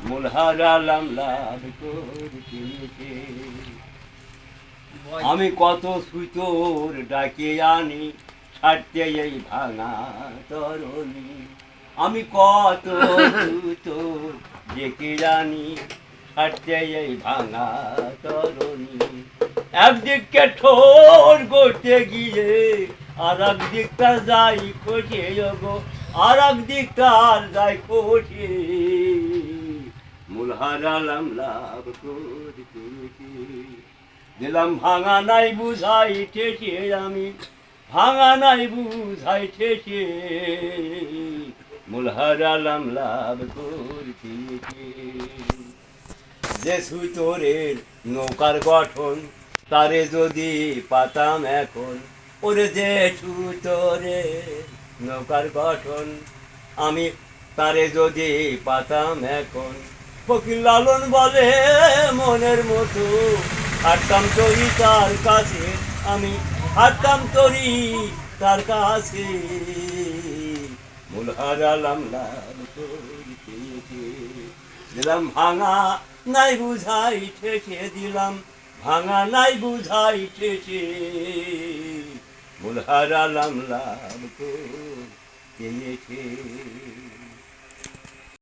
মূল হারালাম লাভ করতে। আমি কত সুতোর ডাকে আনি ছাড়তে এই ভাঙা তরণী। আমি কত সুতোর ডেকে আনি ছাড়তে এই ভাঙা তরণী। একদিককে ঠোর করতে গিয়ে আর একদিকটা যাই খসে গো, আর একদিকটার যাই খসে। মূল হারালাম লাভ করতে। দিলাম ভাঙা নাই বুঝাই ঠেসে আমি, ভাঙা নাই বুঝাই ঠেসে। মূল হারালাম লাভ করতে। যে সুতোরের নৌকার গঠন তারে যদি পাতাম এখন, ওরে যে সুতোরের নৌকার গঠন আমি তারে যদি পাতাম এখন। ফকির লালন বলে মনের মতো হাঁটতাম তরি তার কাছে, আমি হাঁটতাম তরি তার কাছে। মূল হারালাম লাভ করতে। দিলাম ভাঙা নাই বুঝাই ঠেসে, দিলাম ভাঙা নাই বুঝাই ঠেসে। মূল হারালাম লাভ করতে।